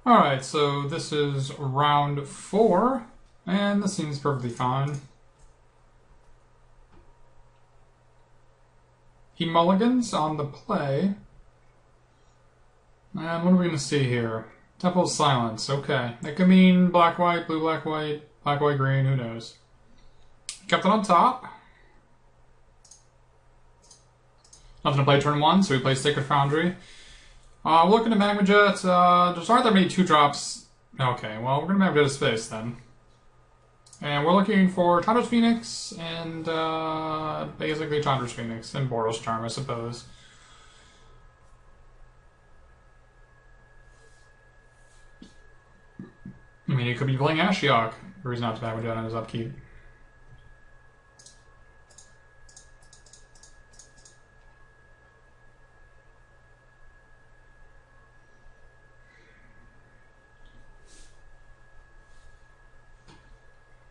Alright, so this is round 4, and this seems perfectly fine. He mulligans on the play. And what are we going to see here? Temple of Silence, okay. That could mean black, white, blue, black, white, green, who knows. Kept it on top. Nothing to play turn 1, so we play Sacred Foundry. We're looking at Magma Jet. There's aren't that many 2-drops. Okay, well, we're going to Magma Jet a space then. And we're looking for Chandra's Phoenix and basically Chandra's Phoenix and Boros Charm, I suppose. I mean, he could be playing Ashiok, or he's not to Magma Jet on his upkeep.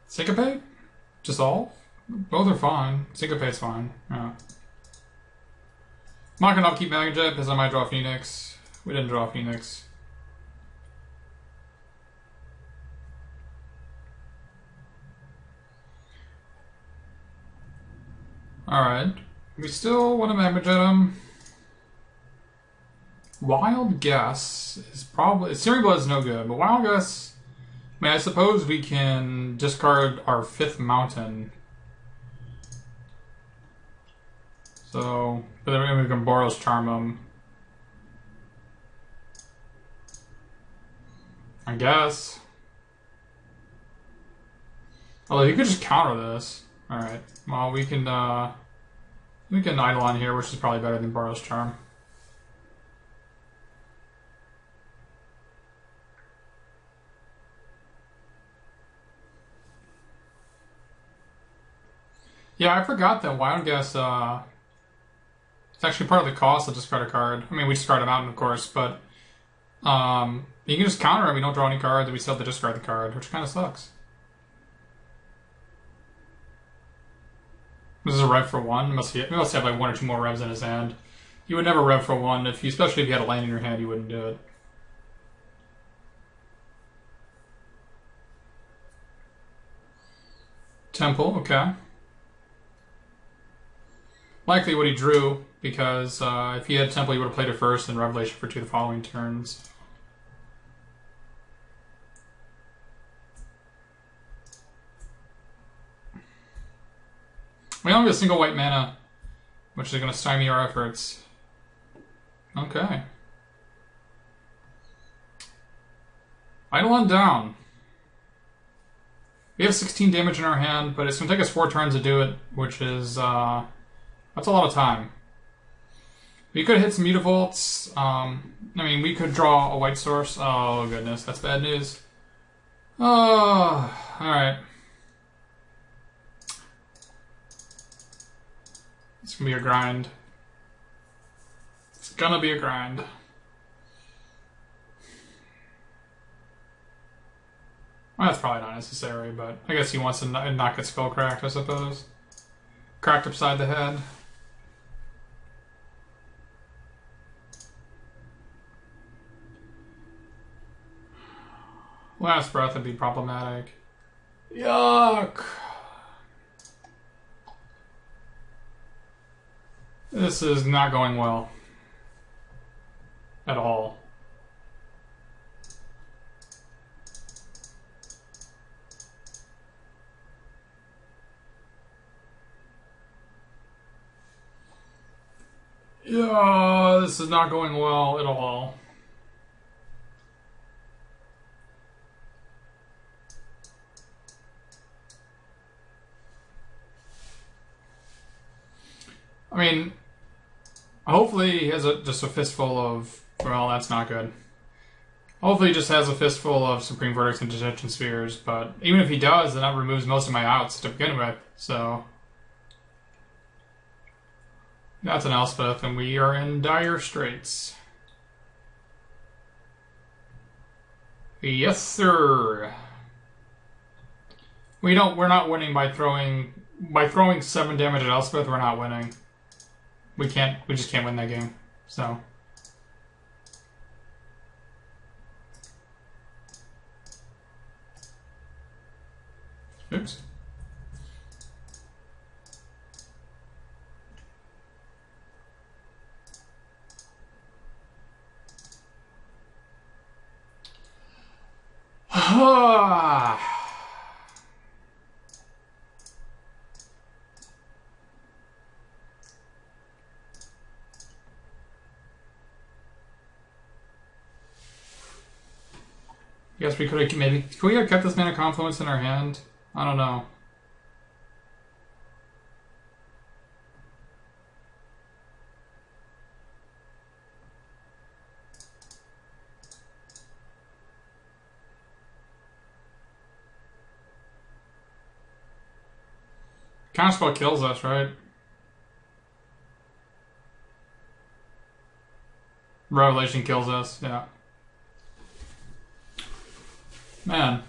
Syncopate? Dissolve? Both are fine. Syncopate's fine. Yeah. I'm not gonna upkeep Magma Jet because I might draw Phoenix. We didn't draw Phoenix. Alright. We still want to Magma Jet him. Wild Guess is probably... Searing Blood is no good, but Wild Guess... I mean, I suppose we can discard our 5th mountain. So, but then we can Boros Charm him. I guess. Although you could just counter this. Alright. Well, we can Eidolon here, which is probably better than Boros Charm. Yeah, I forgot that Wild Guess, it's actually part of the cost to discard a card. I mean, we discard a mountain, of course, but you can just counter it. We don't draw any cards, and we still have to discard the card, which kind of sucks. This is a rev for 1. He must have like 1 or 2 more revs in his hand. You would never rev for 1, especially if you had a land in your hand, you wouldn't do it. Temple, okay. Likely what he drew, because if he had Temple, he would have played it first and Revelation for 2 the following turns. We only have a single white mana, which is going to stymie our efforts. Okay. Eidolon down. We have 16 damage in our hand, but it's going to take us 4 turns to do it, which is... that's a lot of time. We could hit some Mutavolts. I mean, we could draw a white source. Oh, goodness. That's bad news. Oh, alright. It's gonna be a grind. It's gonna be a grind. Well, that's probably not necessary, but I guess he wants to not get spell cracked, I suppose. Cracked upside the head. Last breath would be problematic. Yuck! This is not going well. At all. Yeah, this is not going well at all. I mean, hopefully he has just a fistful of... Well, that's not good. Hopefully he just has a fistful of Supreme Verdicts and Detention Spheres, but even if he does, then that removes most of my outs to begin with, so... That's an Elspeth, and we are in dire straits. Yes, sir. We're not winning by throwing 7 damage at Elspeth. We're not winning. We just can't win that game. So Guess we could have maybe. Could we have kept this Mana Confluence in our hand? I don't know. Counterspell kills us, right? Revelation kills us, yeah. Man.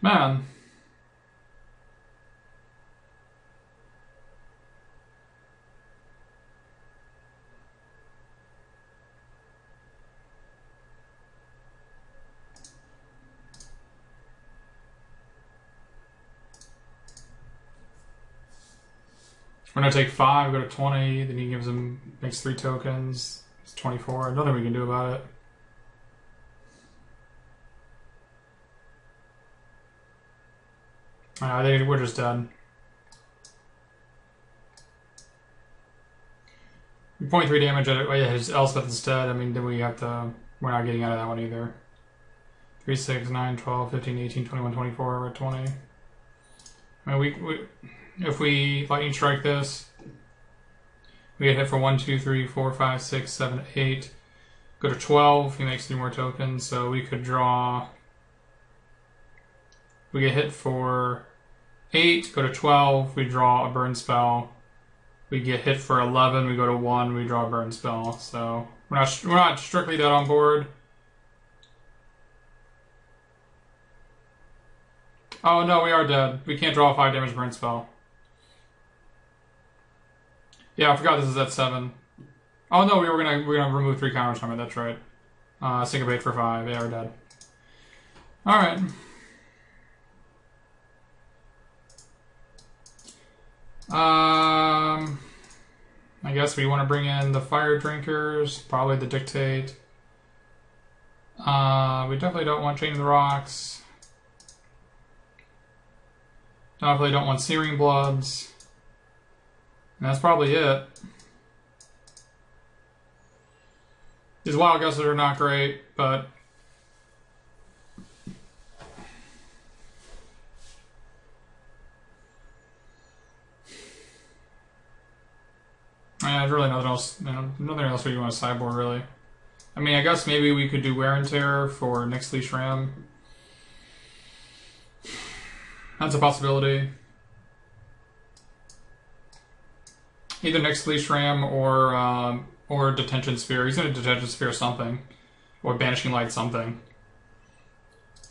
Man. We're gonna take 5, go to 20, then he gives him, makes 3 tokens. It's 24. Nothing we can do about it. I think we're just dead. 0.3 damage at it. Oh yeah, his Elspeth instead. I mean, then we have to. We're not getting out of that one either. 3, 6, 9, 12, 15, 18, 21, 24. We're at 20. I mean, if we lightning strike this, we get hit for 1, 2, 3, 4, 5, 6, 7, 8. Go to 12. He makes 3 more tokens, so we could draw. We get hit for 8. Go to 12. We draw a burn spell. We get hit for 11. We go to 1. We draw a burn spell. So we're not strictly dead on board. Oh no, we are dead. We can't draw a 5 damage burn spell. Yeah, I forgot this is at 7. Oh no, we're gonna remove 3 counters from it. That's right. Syncopate for 5. Yeah, we're dead. All right. I guess we want to bring in the Fire Drinkers, probably the Dictate. We definitely don't want Chain of the Rocks. Definitely don't want Searing Bloods. And that's probably it. These Wild Guesses are not great, but there's really nothing else. Nothing else we want to sideboard really. I mean, I guess maybe we could do Wear and Tear for Nyx Leash Ram. That's a possibility. Either Nyx Leash Ram or Detention Sphere. He's going to Detention Sphere something, or Banishing Light something.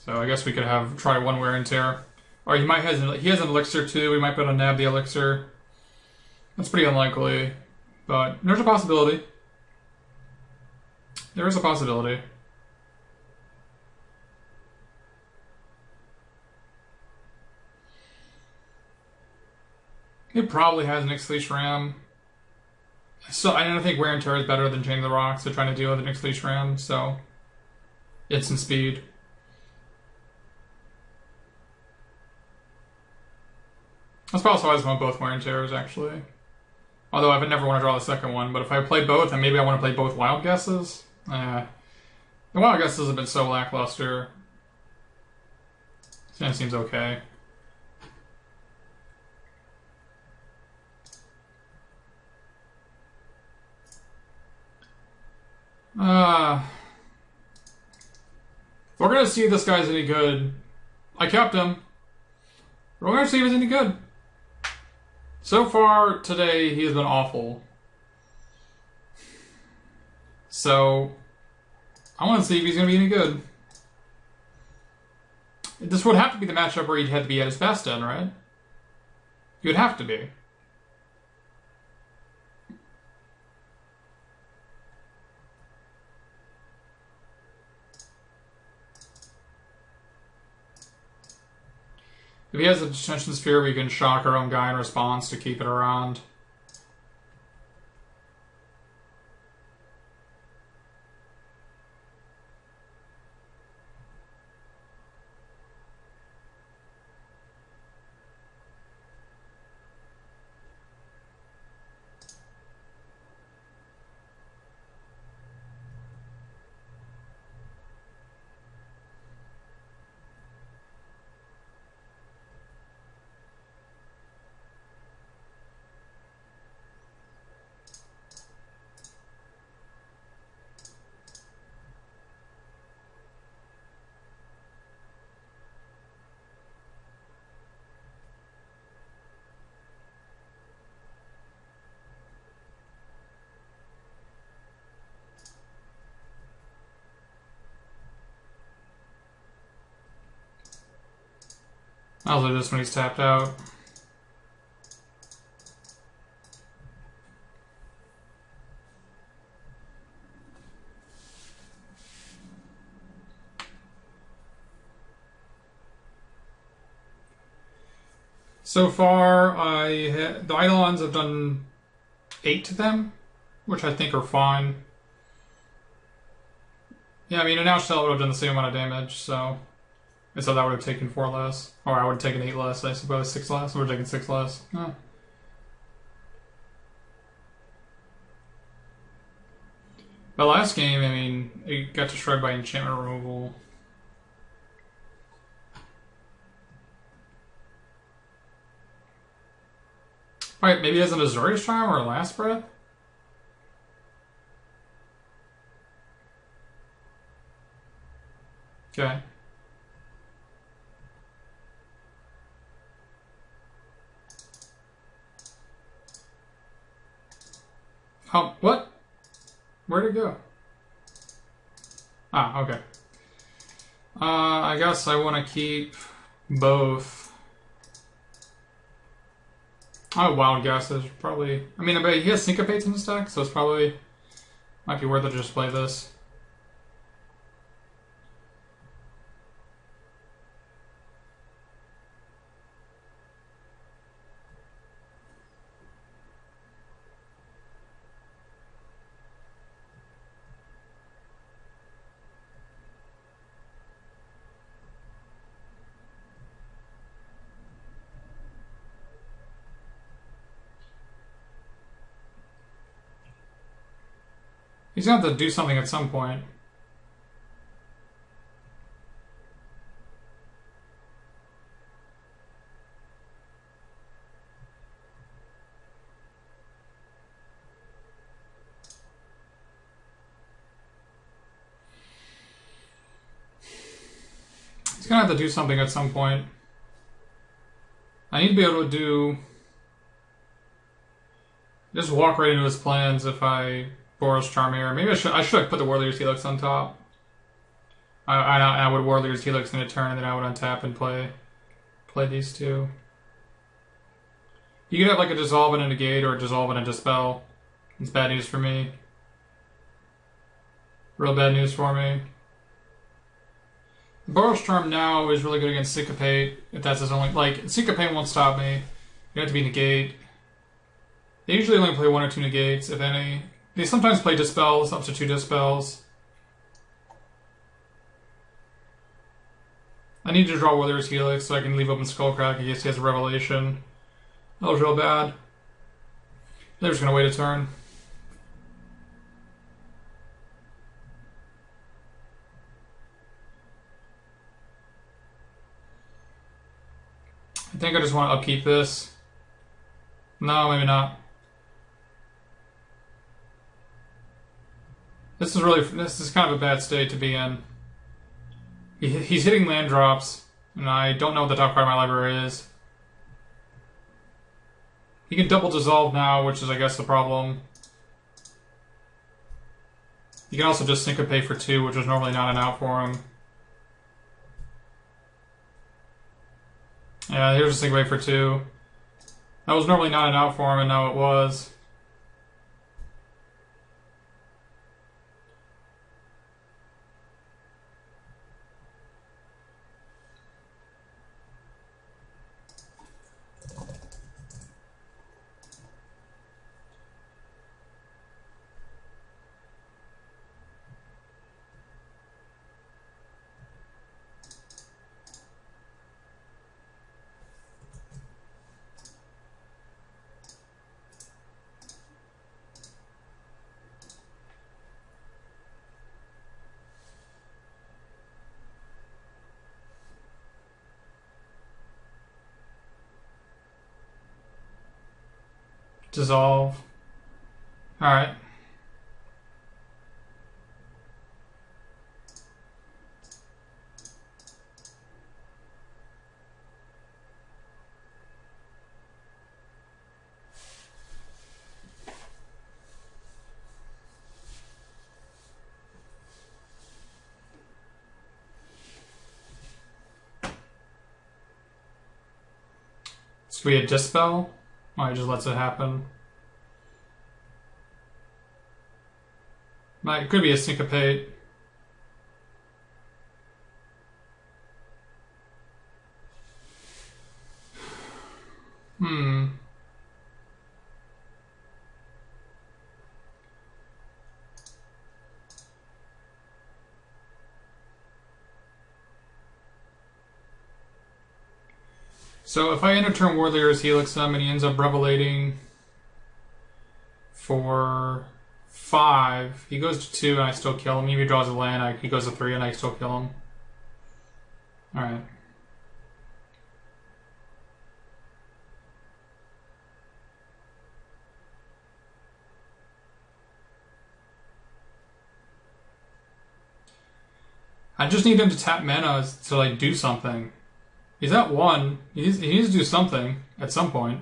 So I guess we could try 1 Wear and Tear. Or he has an Elixir too. We might be able to nab the Elixir. That's pretty unlikely, but there's a possibility. There is a possibility. He probably has Nyx Leash Ram. So I don't think Wear and Tear is better than Chain of the Rocks. They're trying to deal with the Nyx Leash Ram, so instant speed. That's probably why I just want both Wear and Tears, actually. Although I would never want to draw the second one, but if I play both, then maybe I want to play both Wild Guesses. The Wild Guesses have been so lackluster. It seems okay. We're gonna see if this guy's any good. I kept him. We're gonna see if he's any good. So far today, he has been awful. So I want to see if he's gonna be any good. This would have to be the matchup where he'd have to be at his best then, right? He would have to be. If he has a Detention Sphere, we can shock our own guy in response to keep it around. I'll do this when he's tapped out. So far, the Eidolons have done 8 to them, which I think are fine. Yeah, I mean, an Outshell would have done the same amount of damage, so... And so that would have taken 4 less. Or I would have taken 8 less, I suppose. 6 less? I would have taken 6 less. Huh. But last game, I mean, it got destroyed by enchantment removal. Alright, maybe he has an Azorius Charm or a Last Breath? Okay. Oh, what? Where'd it go? Ah, okay. I guess I want to keep both. Oh, Wild Guess is probably... I mean, he has Syncopates in his deck, so it's probably... Might be worth it to just play this. He's gonna have to do something at some point. He's gonna have to do something at some point. I need to be able to do... Just walk right into his plans if I Boros Charm here. Maybe I should have put the Warrior's Helix on top. I would Warrior's Helix in a turn, and then I would untap and play these two. You could have like a Dissolve and a Negate or a Dissolve and a Dispel. It's bad news for me. Real bad news for me. Boros Charm now is really good against Syncopate, if that's his only... Like, Syncopate won't stop me. You have to be Negate. They usually only play 1 or 2 Negates, if any. They sometimes play Dispels, up to 2 Dispels. I need to draw Wither's Helix so I can leave open Skullcrack in case he has a Revelation. That was real bad. They're just gonna wait a turn. I think I just want to upkeep this. No, maybe not. This is kind of a bad state to be in. He's hitting land drops, and I don't know what the top card of my library is. He can double Dissolve now, which is, I guess, the problem. You can also just Syncopate for 2, which is normally not an out for him. Yeah, here's a Syncopate for 2. That was normally not an out for him, and now it was. Dissolve. Alright. So we had Dispel. Oh, he just lets it happen. It could be a Syncopate. So if I enter turn Warrior's Helix him and he ends up Revelating for 5, he goes to 2 and I still kill him. If he draws a land, he goes to 3 and I still kill him. Alright. I just need him to tap mana to like do something. He's at 1. He needs to do something at some point.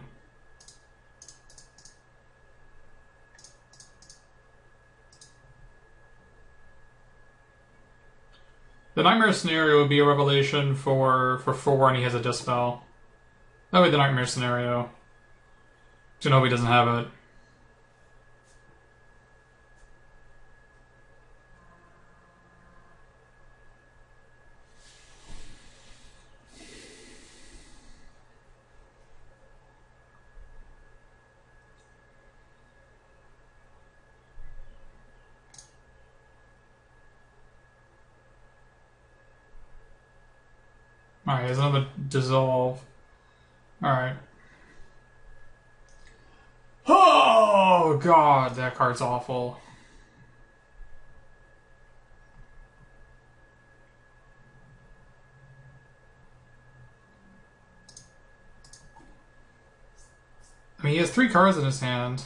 The Nightmare scenario would be a Revelation for 4 and he has a Dispel. That would be the Nightmare scenario. So no, he doesn't have it. Alright, there's another Dissolve. Alright. Oh, God, that card's awful. I mean, he has 3 cards in his hand.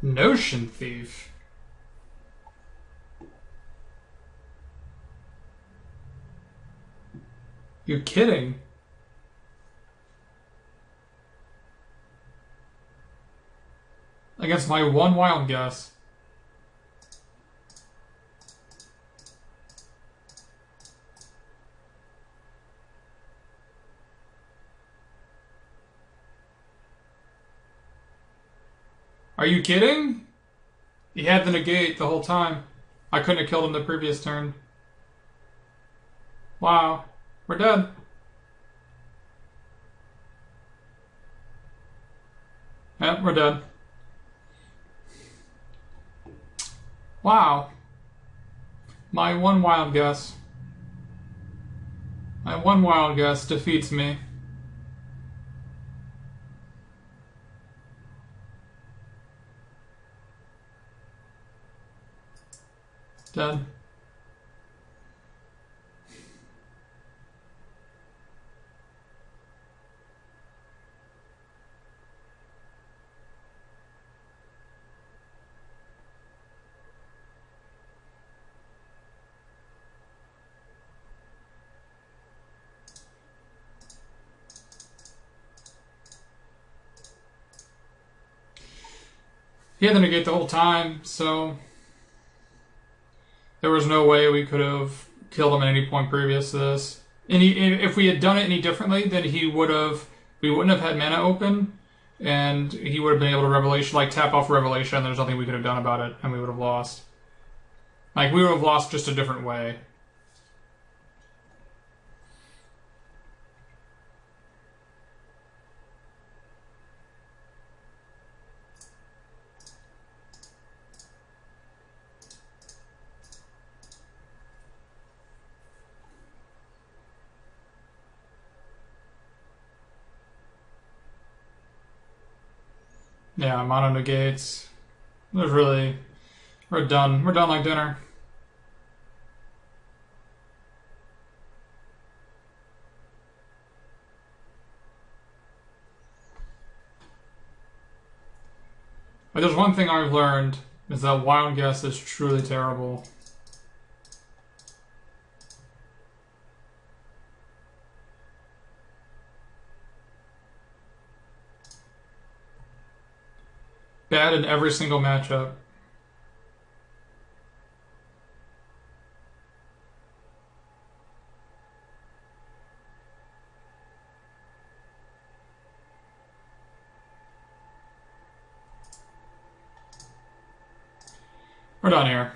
Notion Thief. You're kidding. Against my 1 wild guess. Are you kidding? He had the negate the whole time. I couldn't have killed him the previous turn. Wow. We're dead. Yep, we're dead. Wow. My 1 wild guess. My 1 wild guess defeats me. Dead. He had the negate the whole time, so there was no way we could have killed him at any point previous to this. And if we had done it any differently, then we wouldn't have had mana open, and he would have been able to Revelation, like tap off Revelation, and there's nothing we could have done about it, and we would have lost. Like, we would have lost just a different way. Yeah, mono negates. There's really... We're done. We're done like dinner. But there's one thing I've learned, is that wild guess is truly terrible. bad in every single matchup. We're done here.